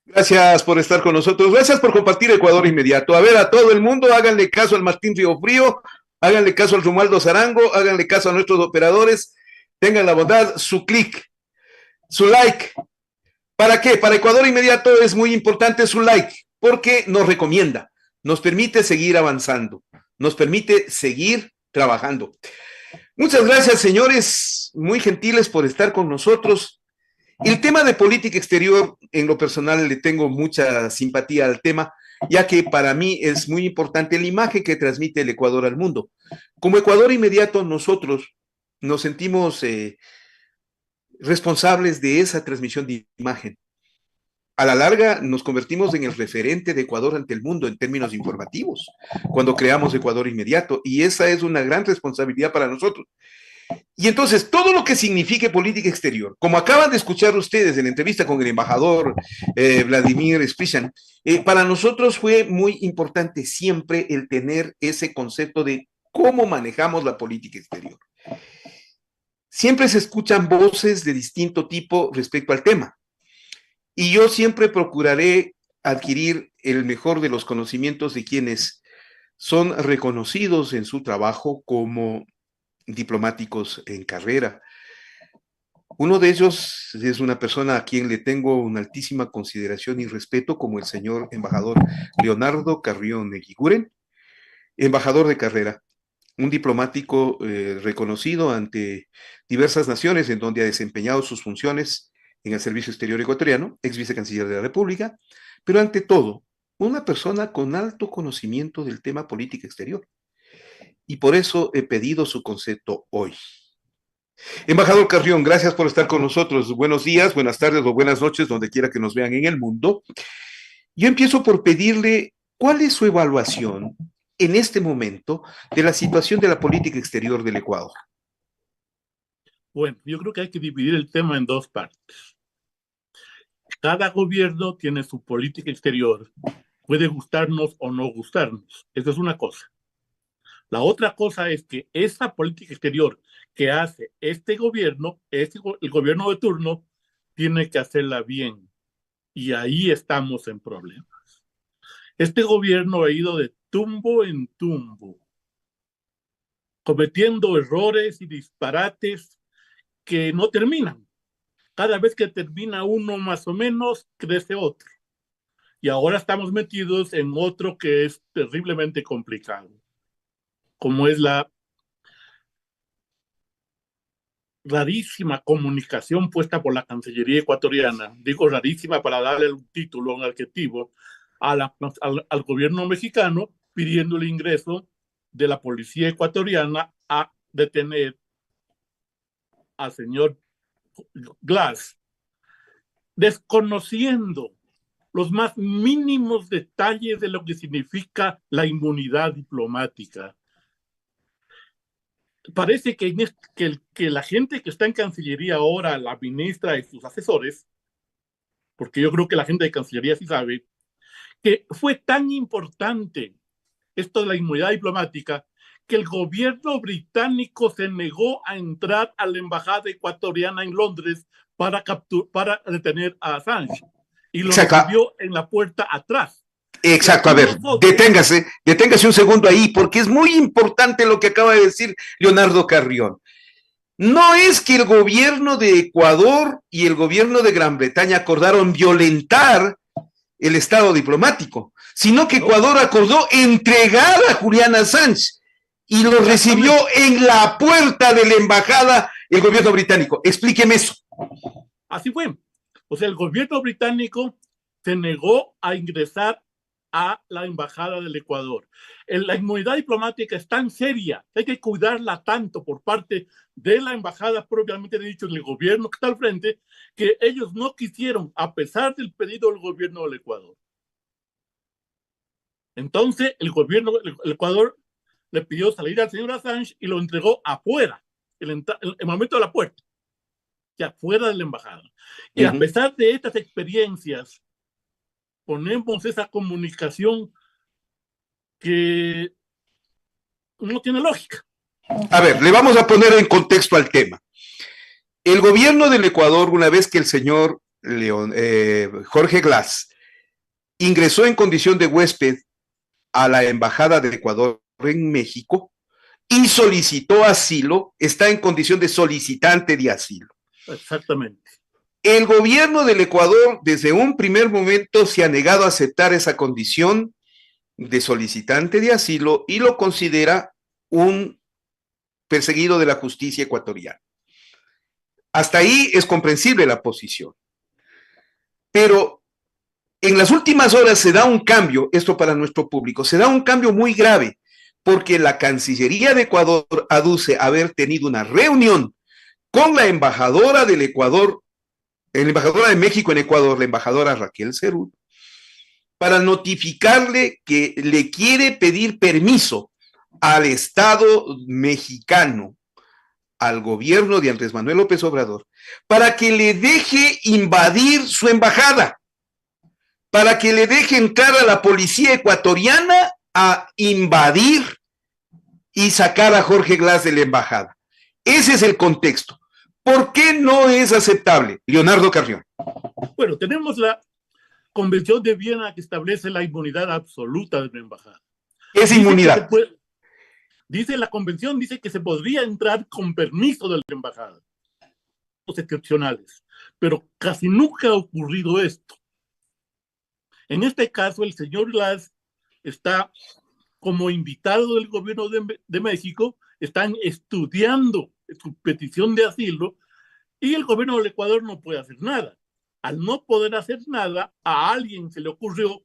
Gracias por estar con nosotros. Gracias por compartir Ecuador Inmediato. A ver, a todo el mundo, háganle caso al Martín Río Frío, háganle caso al Romualdo Zarango, háganle caso a nuestros operadores. Tengan la bondad, su clic, su like. ¿Para qué? Para Ecuador Inmediato es muy importante su like, porque nos recomienda, nos permite seguir avanzando, nos permite seguir trabajando. Muchas gracias, señores, muy gentiles por estar con nosotros. El tema de política exterior, en lo personal, le tengo mucha simpatía al tema, ya que para mí es muy importante la imagen que transmite el Ecuador al mundo. Como Ecuador Inmediato, nosotros nos sentimos responsables de esa transmisión de imagen. A la larga nos convertimos en el referente de Ecuador ante el mundo en términos informativos, cuando creamos Ecuador Inmediato, y esa es una gran responsabilidad para nosotros. Y entonces, todo lo que signifique política exterior, como acaban de escuchar ustedes en la entrevista con el embajador Vladimir Sprishan, para nosotros fue muy importante siempre el tener ese concepto de cómo manejamos la política exterior. Siempre se escuchan voces de distinto tipo respecto al tema, y yo siempre procuraré adquirir el mejor de los conocimientos de quienes son reconocidos en su trabajo como diplomáticos en carrera. Uno de ellos es una persona a quien le tengo una altísima consideración y respeto, como el señor embajador Leonardo Carrión Eguiguren, embajador de carrera, un diplomático reconocido ante diversas naciones en donde ha desempeñado sus funciones en el Servicio Exterior Ecuatoriano, ex vicecanciller de la República, pero ante todo, una persona con alto conocimiento del tema política exterior. Y por eso he pedido su concepto hoy. Embajador Carrión, gracias por estar con nosotros. Buenos días, buenas tardes o buenas noches, donde quiera que nos vean en el mundo. Yo empiezo por pedirle cuál es su evaluación en este momento de la situación de la política exterior del Ecuador. Bueno, yo creo que hay que dividir el tema en dos partes. Cada gobierno tiene su política exterior. Puede gustarnos o no gustarnos. Esa es una cosa. La otra cosa es que esa política exterior que hace este gobierno, el gobierno de turno, tiene que hacerla bien. Y ahí estamos en problemas. Este gobierno ha ido de tumbo en tumbo, cometiendo errores y disparates que no terminan. Cada vez que termina uno más o menos, crece otro. Y ahora estamos metidos en otro que es terriblemente complicado, como es la rarísima comunicación puesta por la Cancillería ecuatoriana. Digo rarísima para darle un título, un adjetivo, al gobierno mexicano pidiendo el ingreso de la policía ecuatoriana a detener al señor Glass, desconociendo los más mínimos detalles de lo que significa la inmunidad diplomática. Parece que la gente que está en Cancillería ahora, la ministra y sus asesores, porque yo creo que la gente de Cancillería sí sabe, que fue tan importante esto de la inmunidad diplomática que el gobierno británico se negó a entrar a la embajada ecuatoriana en Londres para detener a Assange y lo Exacto. recibió en la puerta atrás. Y Exacto, a aquí ver, nosotros, deténgase un segundo ahí, porque es muy importante lo que acaba de decir Leonardo Carrión. No es que el gobierno de Ecuador y el gobierno de Gran Bretaña acordaron violentar el estado diplomático, sino que Ecuador acordó entregar a Julián Assange y lo recibió en la puerta de la embajada el gobierno británico. Explíqueme eso. Así fue. O sea, el gobierno británico se negó a ingresar a la embajada del Ecuador. La inmunidad diplomática es tan seria, hay que cuidarla tanto por parte de la embajada propiamente dicho, del gobierno que está al frente, que ellos no quisieron, a pesar del pedido del gobierno del Ecuador. Entonces, el Ecuador le pidió salir al señor Assange y lo entregó afuera, en el momento de la puerta, ya fuera de la embajada. Y a pesar de estas experiencias, ponemos esa comunicación que no tiene lógica. A ver, le vamos a poner en contexto al tema. El gobierno del Ecuador, una vez que el señor Jorge Glass ingresó en condición de huésped a la Embajada de Ecuador en México y solicitó asilo, está en condición de solicitante de asilo. Exactamente. El gobierno del Ecuador desde un primer momento se ha negado a aceptar esa condición de solicitante de asilo y lo considera un perseguido de la justicia ecuatoriana. Hasta ahí es comprensible la posición. Pero en las últimas horas se da un cambio, esto para nuestro público, se da un cambio muy grave, porque la Cancillería de Ecuador aduce haber tenido una reunión con la embajadora del Ecuador, la embajadora de México en Ecuador, la embajadora Raquel Cerut, para notificarle que le quiere pedir permiso al Estado mexicano, al gobierno de Andrés Manuel López Obrador, para que le deje invadir su embajada, para que le deje entrar a la policía ecuatoriana a invadir y sacar a Jorge Glass de la embajada. Ese es el contexto. ¿Por qué no es aceptable? Leonardo Carrión. Bueno, tenemos la Convención de Viena que establece la inmunidad absoluta de la embajada. Es inmunidad. Dice la convención, dice que se podría entrar con permiso de la embajada, los excepcionales, pero casi nunca ha ocurrido esto. En este caso, el señor Glass está como invitado del gobierno de México, están estudiando su petición de asilo y el gobierno del Ecuador no puede hacer nada. Al no poder hacer nada, a alguien se le ocurrió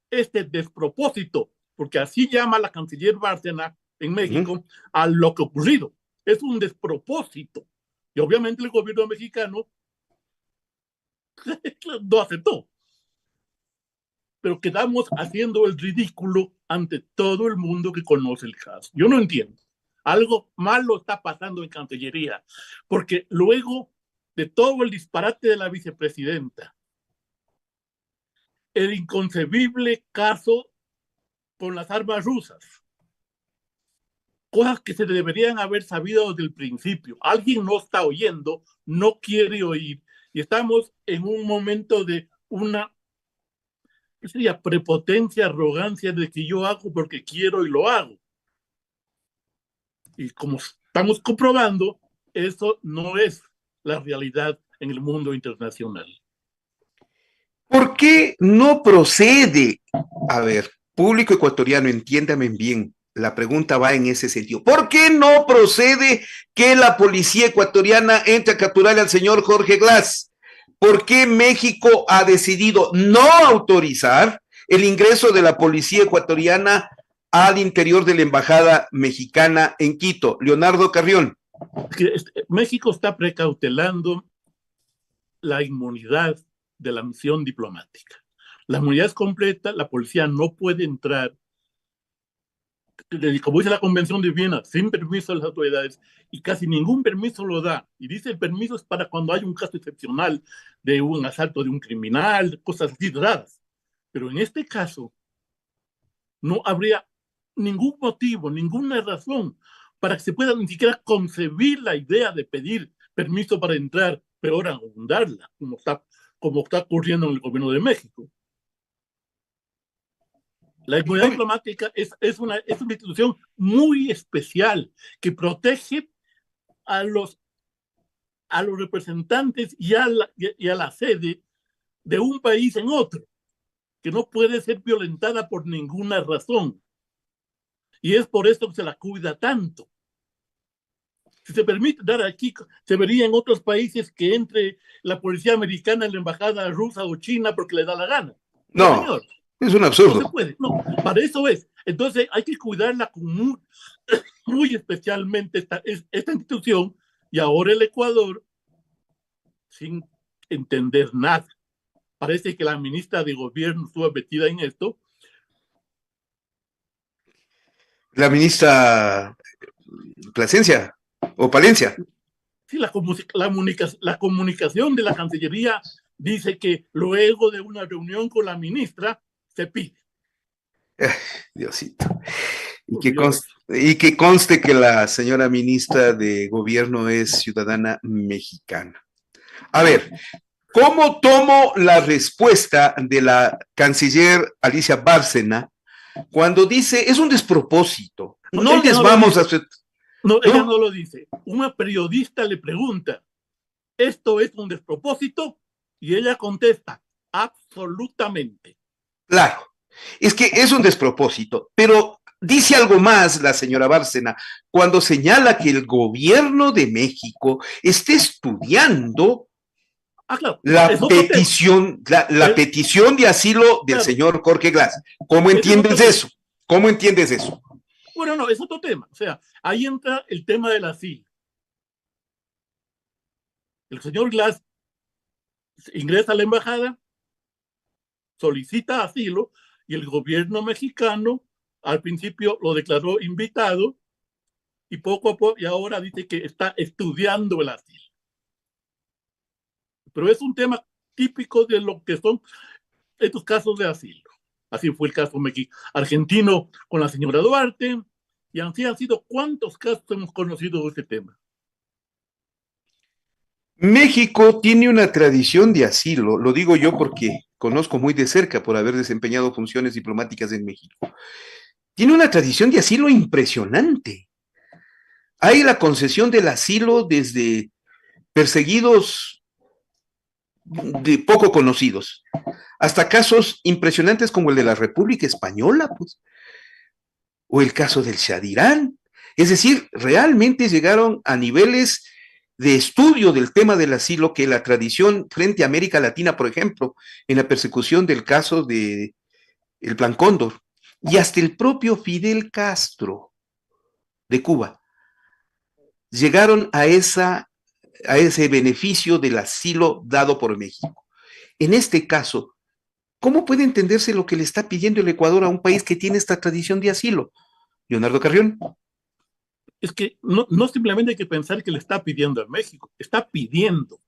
este despropósito, porque así llama la canciller Bárcena en México a lo que ha ocurrido. Es un despropósito. Y obviamente el gobierno mexicano no aceptó. Pero quedamos haciendo el ridículo ante todo el mundo que conoce el caso. Yo no entiendo. Algo malo está pasando en Cancillería, porque luego de todo el disparate de la vicepresidenta, el inconcebible caso con las armas rusas, cosas que se deberían haber sabido desde el principio. Alguien no está oyendo, no quiere oír, y estamos en un momento de una, ¿qué sería? Prepotencia, arrogancia de que yo hago porque quiero y lo hago. Y como estamos comprobando, eso no es la realidad en el mundo internacional. ¿Por qué no procede? A ver, público ecuatoriano, entiéndame bien, la pregunta va en ese sentido. ¿Por qué no procede que la policía ecuatoriana entre a capturar al señor Jorge Glass? ¿Por qué México ha decidido no autorizar el ingreso de la policía ecuatoriana al interior de la embajada mexicana en Quito? Leonardo Carrión. México está precautelando la inmunidad de la misión diplomática. La inmunidad es completa, la policía no puede entrar, como dice la Convención de Viena, sin permiso de las autoridades, y casi ningún permiso lo da. Y dice el permiso es para cuando hay un caso excepcional de un asalto de un criminal, cosas así raras. Pero en este caso no habría ningún motivo, ninguna razón para que se pueda ni siquiera concebir la idea de pedir permiso para entrar, peor aún darla, como está ocurriendo en el gobierno de México. La inmunidad diplomática es una institución muy especial que protege a los representantes y a la sede de un país en otro, que no puede ser violentada por ninguna razón. Y es por esto que se la cuida tanto. Si se permite dar aquí, se vería en otros países que entre la policía americana en la embajada rusa o china porque le da la gana. No, señor. Es un absurdo. No se puede, no, para eso es. Entonces hay que cuidarla muy especialmente esta institución, y ahora el Ecuador, sin entender nada. Parece que la ministra de Gobierno estuvo metida en esto. La ministra Plasencia o Palencia. Sí, la comunicación de la Cancillería dice que luego de una reunión con la ministra se pide. Diosito. Y que conste que la señora ministra de Gobierno es ciudadana mexicana. A ver, ¿Cómo tomo la respuesta de la canciller Alicia Bárcena cuando dice, es un despropósito, No, no ella les no lo vamos a dice. hacer, No, ella ¿no? no lo dice. Una periodista le pregunta, ¿esto es un despropósito? Y ella contesta, absolutamente. Claro, es que es un despropósito, pero dice algo más la señora Bárcena cuando señala que el gobierno de México está estudiando Ah, claro, no, es la otro tema. petición, la Es, petición de asilo del claro, señor Jorge Glass. ¿Cómo ese es entiendes otro tema. eso? ¿Cómo entiendes eso? Bueno, no, es otro tema. O sea, ahí entra el tema del asilo. El señor Glass ingresa a la embajada, solicita asilo y el gobierno mexicano al principio lo declaró invitado y poco a poco, y ahora dice que está estudiando el asilo. Pero es un tema típico de lo que son estos casos de asilo. Así fue el caso argentino con la señora Duarte, y así han sido cuántos casos hemos conocido de este tema. México tiene una tradición de asilo, lo digo yo porque conozco muy de cerca por haber desempeñado funciones diplomáticas en México. Tiene una tradición de asilo impresionante. Hay la concesión del asilo desde perseguidos de poco conocidos, hasta casos impresionantes como el de la República Española, pues, o el caso del Shadirán. Es decir, realmente llegaron a niveles de estudio del tema del asilo que la tradición frente a América Latina, por ejemplo, en la persecución del caso de el Plan Cóndor, y hasta el propio Fidel Castro de Cuba, llegaron a ese beneficio del asilo dado por México. En este caso, ¿cómo puede entenderse lo que le está pidiendo el Ecuador a un país que tiene esta tradición de asilo? Leonardo Carrión. Es que no simplemente hay que pensar que le está pidiendo a México, está pidiendo.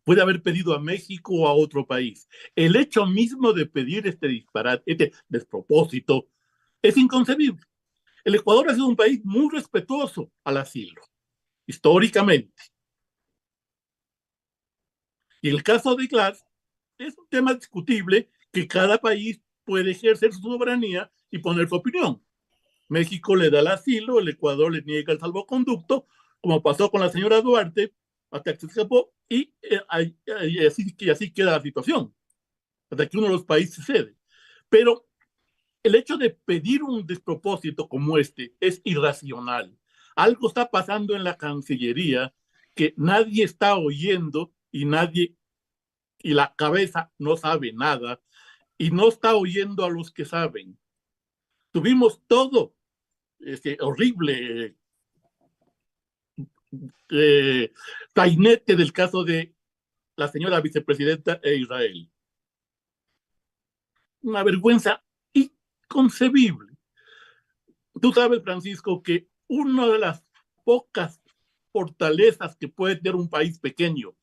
Puede haber pedido a México o a otro país. El hecho mismo de pedir este disparate, este despropósito, es inconcebible. El Ecuador ha sido un país muy respetuoso al asilo, históricamente. Y el caso de Glass es un tema discutible que cada país puede ejercer su soberanía y poner su opinión. México le da el asilo, el Ecuador le niega el salvoconducto, como pasó con la señora Duarte, hasta que se escapó, y así queda la situación, hasta que uno de los países cede. Pero el hecho de pedir un despropósito como este es irracional. Algo está pasando en la Cancillería que nadie está oyendo y la cabeza no sabe nada, y no está oyendo a los que saben. Tuvimos todo horrible sainete del caso de la señora vicepresidenta de Israel. Una vergüenza inconcebible. Tú sabes, Francisco, que una de las pocas fortalezas que puede tener un país pequeño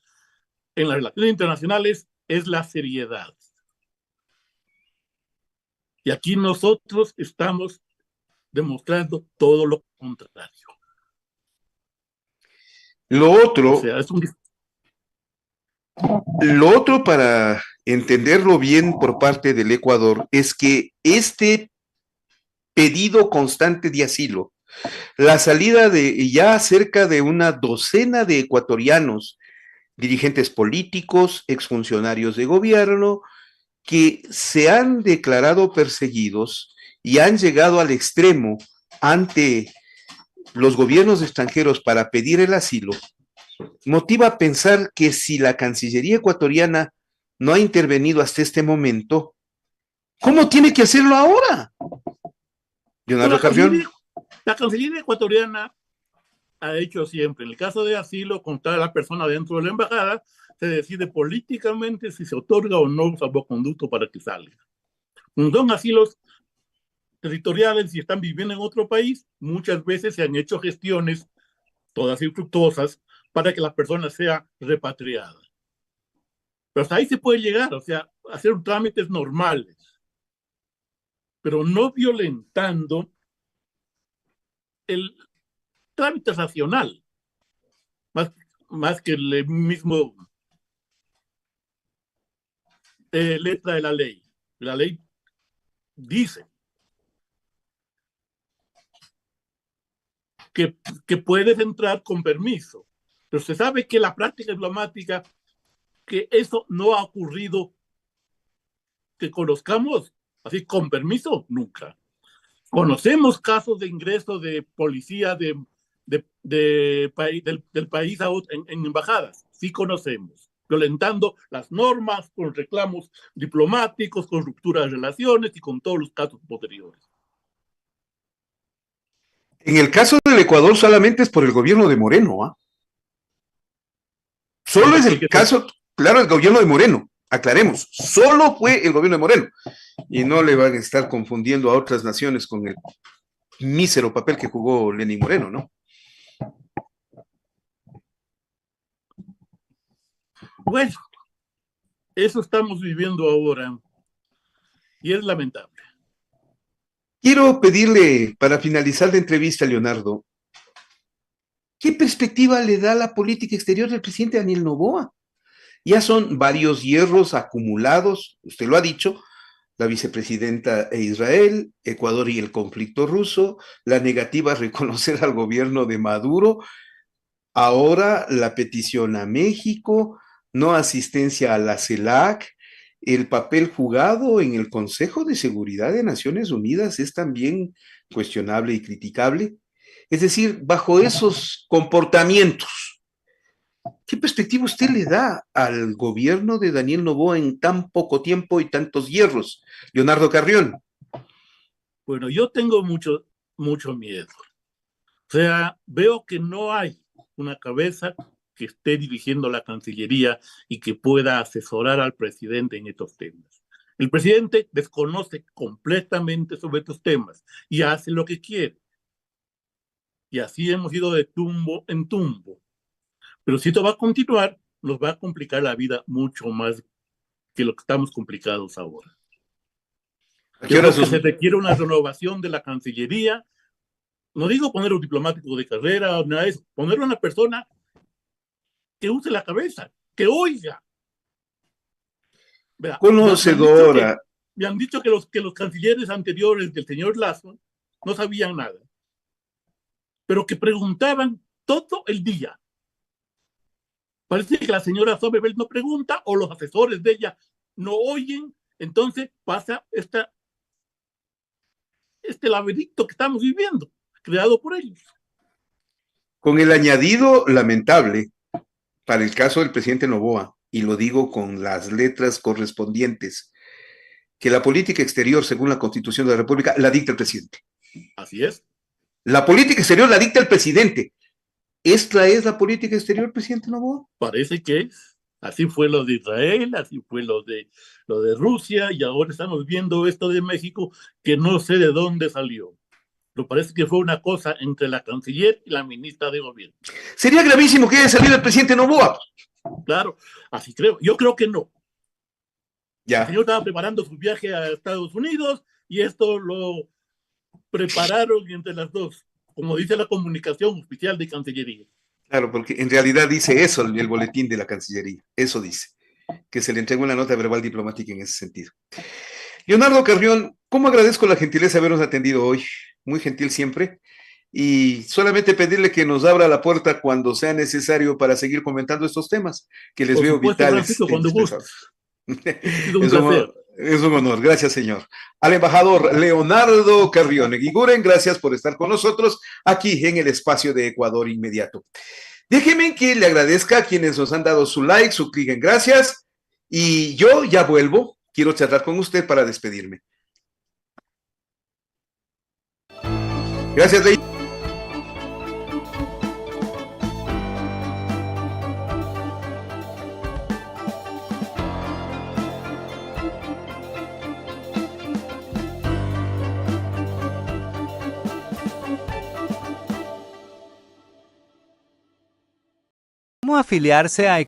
en las relaciones internacionales es la seriedad. Y aquí nosotros estamos demostrando todo lo contrario. Lo O otro, sea, es un... lo otro para entenderlo bien por parte del Ecuador es que este pedido constante de asilo, la salida de ya cerca de una docena de ecuatorianos, dirigentes políticos, exfuncionarios de gobierno, que se han declarado perseguidos y han llegado al extremo ante los gobiernos extranjeros para pedir el asilo, motiva a pensar que si la Cancillería ecuatoriana no ha intervenido hasta este momento, ¿cómo tiene que hacerlo ahora? Pues Leonardo Carrión. la Cancillería ecuatoriana ha hecho siempre. En el caso de asilo, contra la persona dentro de la embajada, se decide políticamente si se otorga o no un salvoconducto para que salga. Son asilos territoriales y están viviendo en otro país, muchas veces se han hecho gestiones, todas infructuosas, para que la persona sea repatriada. Pero hasta ahí se puede llegar, o sea, hacer trámites normales, pero no violentando el trámite racional, más, más que el mismo letra de la ley. La ley dice que puedes entrar con permiso, pero se sabe que la práctica diplomática, que eso no ha ocurrido, que conozcamos así con permiso, nunca. Conocemos casos de ingreso de policía del país en embajadas, sí conocemos, violentando las normas con reclamos diplomáticos, con ruptura de relaciones y con todos los casos posteriores. En el caso del Ecuador solamente es por el gobierno de Moreno, ¿ah? Solo es el caso, claro, el gobierno de Moreno, aclaremos, solo fue el gobierno de Moreno, y no le van a estar confundiendo a otras naciones con el mísero papel que jugó Lenín Moreno, ¿no? Bueno, eso estamos viviendo ahora y es lamentable. Quiero pedirle, para finalizar la entrevista, Leonardo, ¿qué perspectiva le da la política exterior del presidente Daniel Noboa? Ya son varios hierros acumulados, usted lo ha dicho, la vicepresidenta e Israel, Ecuador y el conflicto ruso, la negativa a reconocer al gobierno de Maduro, ahora la petición a México, no asistencia a la CELAC, el papel jugado en el Consejo de Seguridad de Naciones Unidas es también cuestionable y criticable. Es decir, bajo esos comportamientos, ¿qué perspectiva usted le da al gobierno de Daniel Noboa en tan poco tiempo y tantos hierros? Leonardo Carrión. Bueno, yo tengo mucho miedo. O sea, veo que no hay una cabeza que esté dirigiendo la Cancillería y que pueda asesorar al presidente en estos temas. El presidente desconoce completamente sobre estos temas y hace lo que quiere. Y así hemos ido de tumbo en tumbo. Pero si esto va a continuar, nos va a complicar la vida mucho más que lo que estamos complicados ahora. Yo creo que se requiere una renovación de la Cancillería. No digo poner un diplomático de carrera o nada de eso, poner una persona que use la cabeza, que oiga. Vea, conocedora. Me han dicho que los cancilleres anteriores del señor Lazo no sabían nada, pero que preguntaban todo el día. Parece que la señora Sobebel no pregunta o los asesores de ella no oyen, entonces pasa este laberinto que estamos viviendo, creado por ellos. Con el añadido lamentable para el caso del presidente Noboa, y lo digo con las letras correspondientes, que la política exterior, según la Constitución de la República, la dicta el presidente. Así es. La política exterior la dicta el presidente. ¿Esta es la política exterior, presidente Noboa? Parece que es. Así fue lo de Israel, así fue lo de Rusia, y ahora estamos viendo esto de México, que no sé de dónde salió. Pero parece que fue una cosa entre la canciller y la ministra de gobierno. Sería gravísimo que haya salido el presidente Noboa. Claro, así creo. Yo creo que no. Ya. El señor estaba preparando su viaje a Estados Unidos y esto lo prepararon entre las dos, como dice la comunicación oficial de Cancillería. Claro, porque en realidad dice eso el boletín de la Cancillería. Eso dice, que se le entregó una nota verbal diplomática en ese sentido. Leonardo Carrión, ¿cómo agradezco la gentileza de habernos atendido hoy? Muy gentil siempre. Y solamente pedirle que nos abra la puerta cuando sea necesario para seguir comentando estos temas, que les veo vitales. Francisco, cuando gustes. Es un honor, gracias señor. Al embajador Leonardo Carrión Eguiguren, gracias por estar con nosotros aquí en el espacio de Ecuador Inmediato. Déjeme que le agradezca a quienes nos han dado su like, su clic en gracias, y yo ya vuelvo, quiero charlar con usted para despedirme. Gracias, Ley. ¿Cómo afiliarse a